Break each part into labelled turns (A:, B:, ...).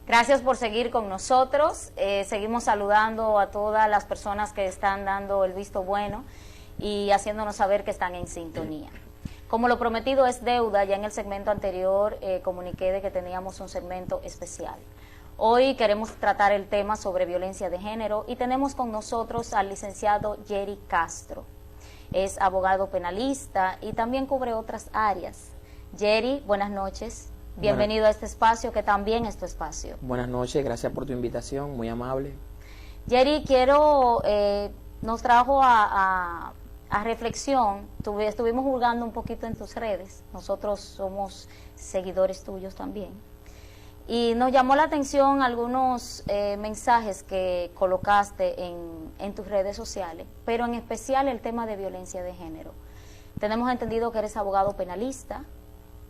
A: Gracias por seguir con nosotros. Seguimos saludando a todas las personas que están dando el visto bueno y haciéndonos saber que están en sintonía. Como lo prometido es deuda, ya en el segmento anterior comuniqué de que teníamos un segmento especial. Hoy queremos tratar el tema sobre violencia de género y tenemos con nosotros al licenciado Jerry Castro. Es abogado penalista y también cubre otras áreas. Jerry, buenas noches. Bienvenido a este espacio, que también es tu espacio.
B: Buenas noches, gracias por tu invitación, muy amable.
A: Jerry, nos trajo a reflexión, estuvimos juzgando un poquito en tus redes, nosotros somos seguidores tuyos también, y nos llamó la atención algunos mensajes que colocaste en tus redes sociales, pero en especial el tema de violencia de género. Tenemos entendido que eres abogado penalista,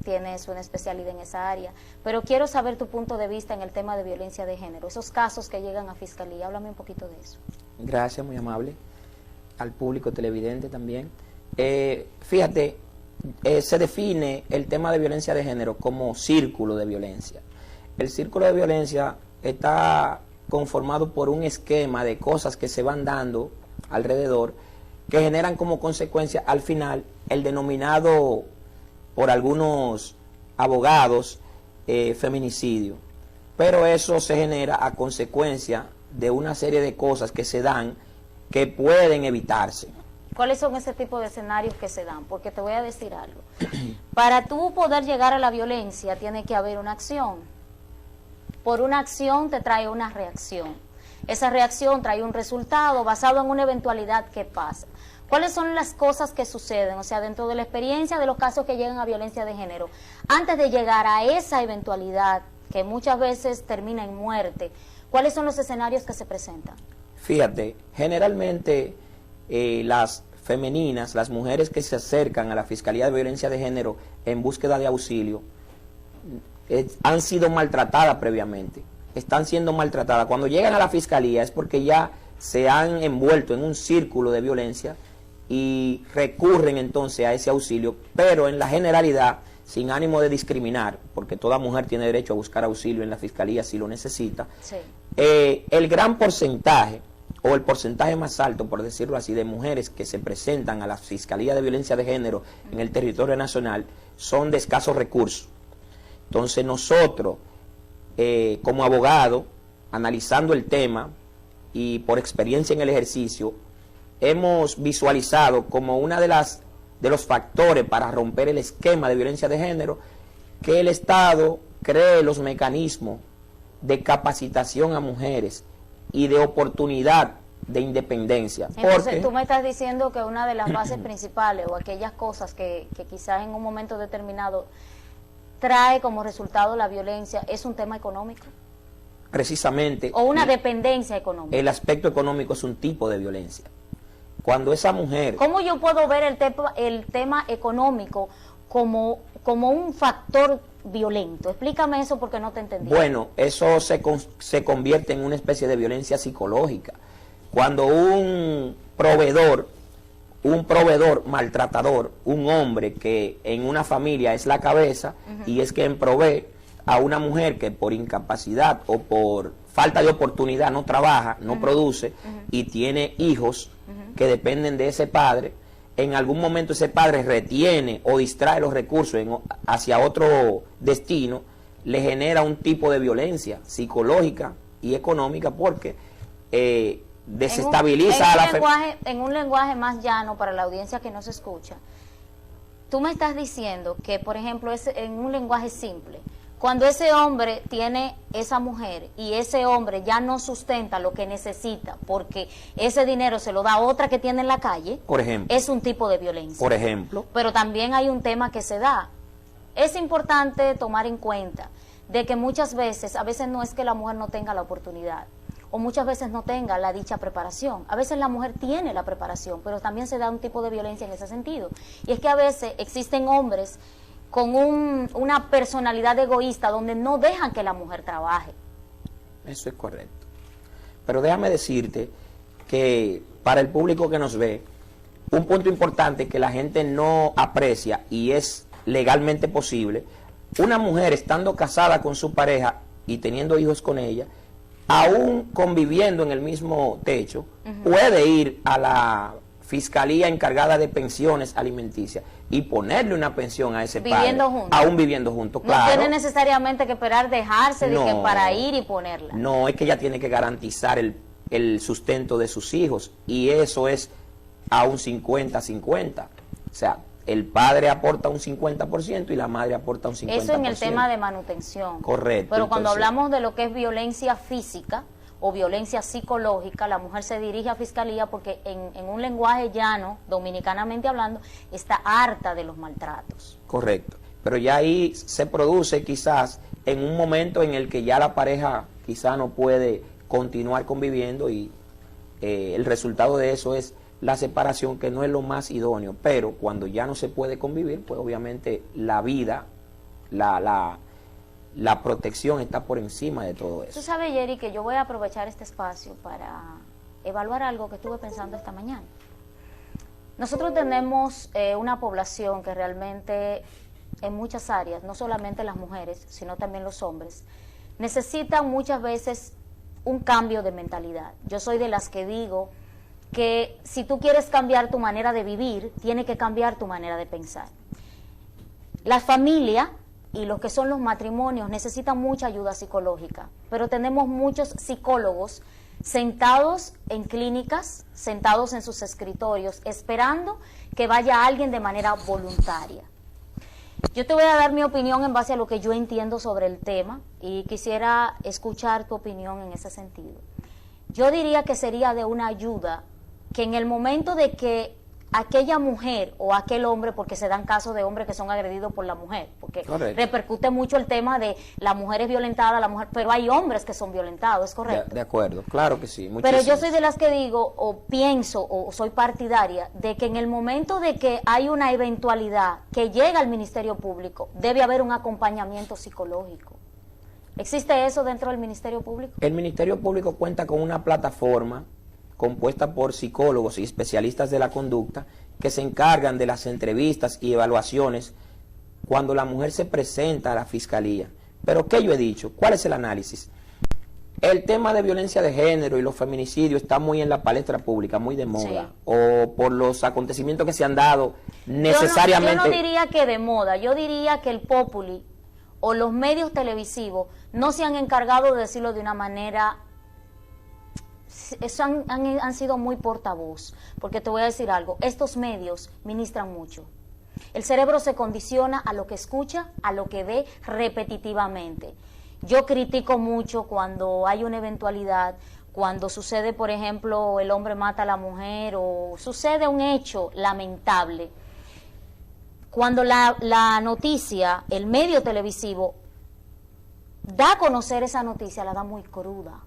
A: tienes una especialidad en esa área, pero quiero saber tu punto de vista en el tema de violencia de género, esos casos que llegan a fiscalía. Háblame un poquito de eso.
B: Gracias, muy amable. Al público televidente también. Fíjate, se define el tema de violencia de género como círculo de violencia. El círculo de violencia está conformado por un esquema de cosas que se van dando alrededor, que generan como consecuencia al final el denominado por algunos abogados feminicidio. Pero eso se genera a consecuencia de una serie de cosas que se dan que pueden evitarse.
A: ¿Cuáles son ese tipo de escenarios que se dan? Porque te voy a decir algo. Para tú poder llegar a la violencia tiene que haber una acción. Por una acción te trae una reacción. Esa reacción trae un resultado basado en una eventualidad que pasa. ¿Cuáles son las cosas que suceden? O sea, dentro de la experiencia de los casos que llegan a violencia de género, antes de llegar a esa eventualidad, que muchas veces termina en muerte, ¿cuáles son los escenarios que se presentan?
B: Fíjate, generalmente las femeninas, las mujeres que se acercan a la Fiscalía de Violencia de Género en búsqueda de auxilio, han sido maltratadas previamente, están siendo maltratadas. Cuando llegan a la Fiscalía es porque ya se han envuelto en un círculo de violencia y recurren entonces a ese auxilio, pero en la generalidad, sin ánimo de discriminar, porque toda mujer tiene derecho a buscar auxilio en la Fiscalía si lo necesita. Sí. El gran porcentaje, o el porcentaje más alto, por decirlo así, de mujeres que se presentan a la Fiscalía de Violencia de Género en el territorio nacional son de escasos recursos. Entonces nosotros, como abogados, analizando el tema y por experiencia en el ejercicio, hemos visualizado como una de los factores para romper el esquema de violencia de género, que el Estado cree los mecanismos de capacitación a mujeres y de oportunidad de independencia.
A: Entonces,
B: porque
A: tú me estás diciendo que una de las bases principales o aquellas cosas que quizás en un momento determinado trae como resultado la violencia es un tema económico.
B: Precisamente.
A: O una dependencia económica.
B: El aspecto económico es un tipo de violencia. Cuando esa mujer...
A: ¿Cómo yo puedo ver el tema económico como un factor violento? Explícame eso porque no te entendí.
B: Bueno, eso se convierte en una especie de violencia psicológica. Cuando un proveedor maltratador, un hombre que en una familia es la cabeza y es quien provee a una mujer que por incapacidad o por falta de oportunidad no trabaja, no produce y tiene hijos que dependen de ese padre, en algún momento ese padre retiene o distrae los recursos hacia otro destino, le genera un tipo de violencia psicológica y económica porque desestabiliza a la familia.
A: En un lenguaje más llano para la audiencia que nos escucha, tú me estás diciendo que, por ejemplo, en un lenguaje simple, cuando ese hombre tiene esa mujer y ese hombre ya no sustenta lo que necesita porque ese dinero se lo da a otra que tiene en la calle,
B: por ejemplo,
A: es un tipo de violencia.
B: Por ejemplo.
A: Pero también hay un tema que se da. Es importante tomar en cuenta de que muchas veces, a veces no es que la mujer no tenga la oportunidad, o muchas veces no tenga la dicha preparación. A veces la mujer tiene la preparación, pero también se da un tipo de violencia en ese sentido. Y es que a veces existen hombres con una personalidad egoísta donde no dejan que la mujer trabaje.
B: Eso es correcto. Pero déjame decirte que para el público que nos ve, un punto importante que la gente no aprecia y es legalmente posible, una mujer estando casada con su pareja y teniendo hijos con ella, aún conviviendo en el mismo techo, puede ir a la fiscalía encargada de pensiones alimenticias y ponerle una pensión a ese
A: viviendo
B: padre,
A: juntos.
B: aún viviendo juntos,
A: No
B: claro.
A: tiene necesariamente que esperar dejarse de que para ir y ponerla.
B: No, es que ella tiene que garantizar el sustento de sus hijos, y eso es a un 50-50. O sea, el padre aporta un 50% y la madre aporta un 50%.
A: Eso en el tema de manutención.
B: Correcto.
A: Pero cuando
B: entonces,
A: hablamos de lo que es violencia física o violencia psicológica, la mujer se dirige a fiscalía porque en un lenguaje llano, dominicanamente hablando, está harta de los maltratos.
B: correcto. Pero ya ahí se produce quizás en un momento en el que ya la pareja quizás no puede continuar conviviendo, y el resultado de eso es la separación, que no es lo más idóneo. Pero cuando ya no se puede convivir, pues obviamente la vida, la protección está por encima de todo
A: Tú
B: eso.
A: sabes, Jerry, que yo voy a aprovechar este espacio para evaluar algo que estuve pensando esta mañana. Nosotros tenemos una población que realmente en muchas áreas, no solamente las mujeres, sino también los hombres, necesitan muchas veces un cambio de mentalidad. Yo soy de las que digo que si tú quieres cambiar tu manera de vivir, tiene que cambiar tu manera de pensar. La familia y los que son los matrimonios necesitan mucha ayuda psicológica, pero tenemos muchos psicólogos sentados en clínicas, sentados en sus escritorios, esperando que vaya alguien de manera voluntaria. Yo te voy a dar mi opinión en base a lo que yo entiendo sobre el tema y quisiera escuchar tu opinión en ese sentido. Yo diría que sería de una ayuda que en el momento de que aquella mujer o aquel hombre, porque se dan casos de hombres que son agredidos por la mujer, porque
B: Correcto.
A: repercute mucho el tema de la mujer es violentada, la mujer, pero hay hombres que son violentados, ¿es correcto?
B: De acuerdo, claro que sí.
A: Pero yo
B: muchísimos.
A: soy de las que digo, o pienso, o soy partidaria, de que en el momento de que hay una eventualidad que llega al Ministerio Público, debe haber un acompañamiento psicológico. ¿Existe eso dentro del Ministerio Público?
B: El Ministerio Público cuenta con una plataforma compuesta por psicólogos y especialistas de la conducta que se encargan de las entrevistas y evaluaciones cuando la mujer se presenta a la fiscalía. Pero ¿qué yo he dicho? ¿Cuál es el análisis? El tema de violencia de género y los feminicidios está muy en la palestra pública, muy de moda,
A: Sí.
B: o por los acontecimientos que se han dado necesariamente.
A: Yo no diría que de moda, yo diría que el populi o los medios televisivos no se han encargado de decirlo de una manera. Eso han sido muy portavoz, porque te voy a decir algo, estos medios ministran mucho. El cerebro se condiciona a lo que escucha, a lo que ve repetitivamente. Yo critico mucho cuando hay una eventualidad, cuando sucede, por ejemplo, el hombre mata a la mujer o sucede un hecho lamentable. Cuando la noticia, el medio televisivo, da a conocer esa noticia, la da muy cruda.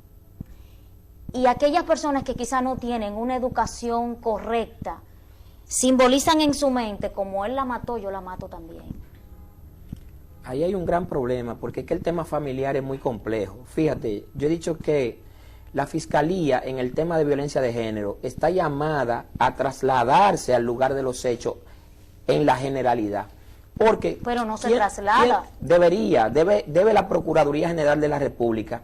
A: Y aquellas personas que quizá no tienen una educación correcta, simbolizan en su mente, como él la mató, yo la mato también.
B: Ahí hay un gran problema, porque es que el tema familiar es muy complejo. Fíjate, yo he dicho que la Fiscalía en el tema de violencia de género está llamada a trasladarse al lugar de los hechos en la generalidad. Porque
A: pero no se traslada.
B: Debe la Procuraduría General de la República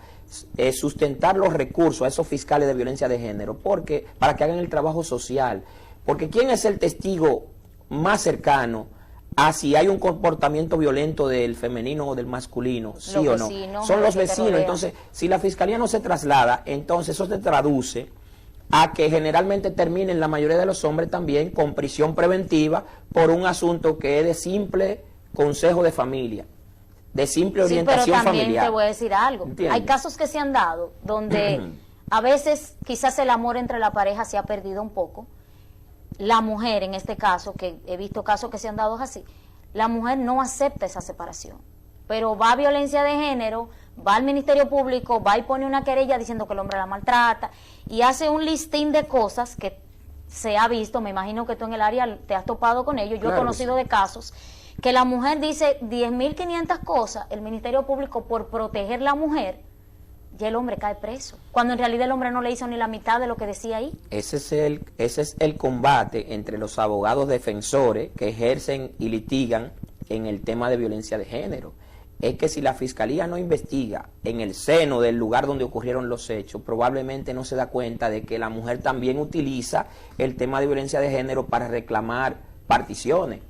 B: sustentar los recursos a esos fiscales de violencia de género, porque para que hagan el trabajo social. Porque ¿quién es el testigo más cercano a si hay un comportamiento violento del femenino o del masculino? ¿Sí
A: los
B: o no?
A: vecinos,
B: Son los
A: que te
B: vecinos.
A: rodean.
B: Entonces, si la Fiscalía no se traslada, entonces eso se traduce a que generalmente terminen la mayoría de los hombres también con prisión preventiva por un asunto que es de simple consejo de familia, de simple orientación
A: sí, pero también
B: familiar.
A: te voy a decir algo.
B: ¿Entiendes?
A: Hay casos que se han dado donde a veces quizás el amor entre la pareja se ha perdido un poco. La mujer, en este caso, que he visto casos que se han dado así, la mujer no acepta esa separación. Pero va a violencia de género, va al Ministerio Público, va y pone una querella diciendo que el hombre la maltrata y hace un listín de cosas que se ha visto, me imagino que tú en el área te has topado con ello, yo
B: Claro
A: he conocido de casos que la mujer dice 10.500 cosas, el Ministerio Público por proteger la mujer, ya el hombre cae preso, cuando en realidad el hombre no le hizo ni la mitad de lo que decía ahí.
B: Ese es el combate entre los abogados defensores que ejercen y litigan en el tema de violencia de género. es que si la fiscalía no investiga en el seno del lugar donde ocurrieron los hechos, probablemente no se da cuenta de que la mujer también utiliza el tema de violencia de género para reclamar particiones.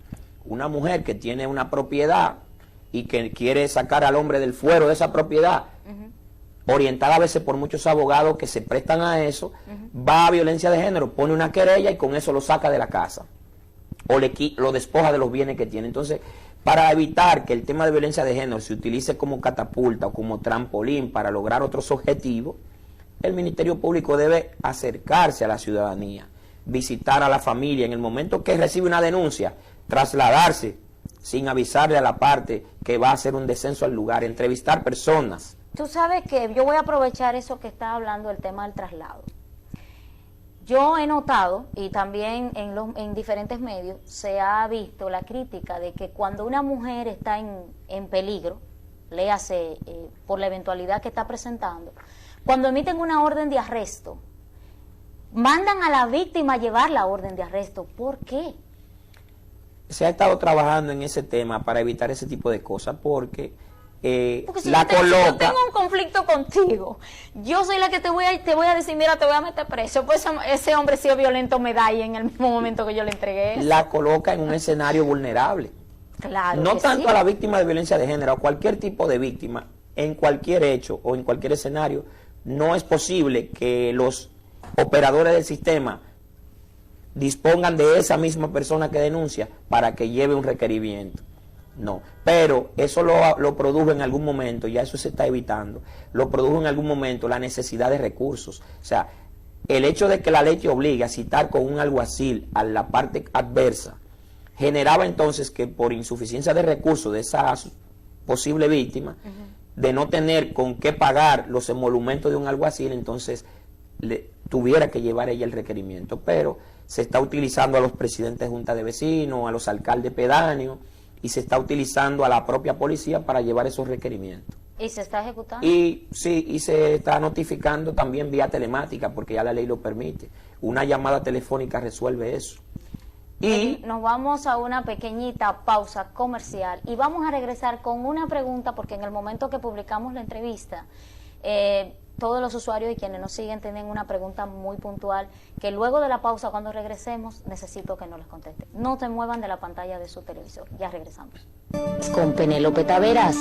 B: Una mujer que tiene una propiedad y que quiere sacar al hombre del fuero de esa propiedad, orientada a veces por muchos abogados que se prestan a eso, va a violencia de género, pone una querella y con eso lo saca de la casa o lo despoja de los bienes que tiene. Entonces, para evitar que el tema de violencia de género se utilice como catapulta o como trampolín para lograr otros objetivos, el Ministerio Público debe acercarse a la ciudadanía, visitar a la familia en el momento que recibe una denuncia, trasladarse sin avisarle a la parte que va a hacer un descenso al lugar, entrevistar personas.
A: Tú sabes que yo voy a aprovechar eso que está hablando, el tema del traslado. Yo he notado, y también en diferentes medios, se ha visto la crítica de que cuando una mujer está en peligro, léase por la eventualidad que está presentando, cuando emiten una orden de arresto, mandan a la víctima a llevar la orden de arresto. ¿Por qué?
B: Se ha estado trabajando en ese tema para evitar ese tipo de cosas, porque
A: si
B: la coloca...
A: Si yo tengo un conflicto contigo, yo soy la que te voy a decir, mira, te voy a meter preso, pues ese hombre ha sido violento, me da ahí en el mismo momento que yo le entregué eso.
B: La coloca en un escenario vulnerable.
A: Claro.
B: No tanto
A: sí.
B: a la víctima de violencia de género, a cualquier tipo de víctima, en cualquier hecho o en cualquier escenario, no es posible que los operadores del sistema dispongan de esa misma persona que denuncia para que lleve un requerimiento. No, pero eso lo produjo en algún momento, ya eso se está evitando, lo produjo en algún momento la necesidad de recursos. O sea, el hecho de que la ley te obligue a citar con un alguacil a la parte adversa, generaba entonces que por insuficiencia de recursos de esa posible víctima, de no tener con qué pagar los emolumentos de un alguacil, entonces tuviera que llevar ella el requerimiento. Pero se está utilizando a los presidentes de junta de vecinos, a los alcaldes pedáneos, y se está utilizando a la propia policía para llevar esos requerimientos.
A: ¿Y se está ejecutando?
B: Y sí, y se está notificando también vía telemática, porque ya la ley lo permite. Una llamada telefónica resuelve eso. Y
A: nos vamos a una pequeñita pausa comercial y vamos a regresar con una pregunta, porque en el momento que publicamos la entrevista, todos los usuarios y quienes nos siguen tienen una pregunta muy puntual que luego de la pausa, cuando regresemos, necesito que nos les conteste. No te muevan de la pantalla de su televisor. Ya regresamos.
C: Con Penélope Taveras.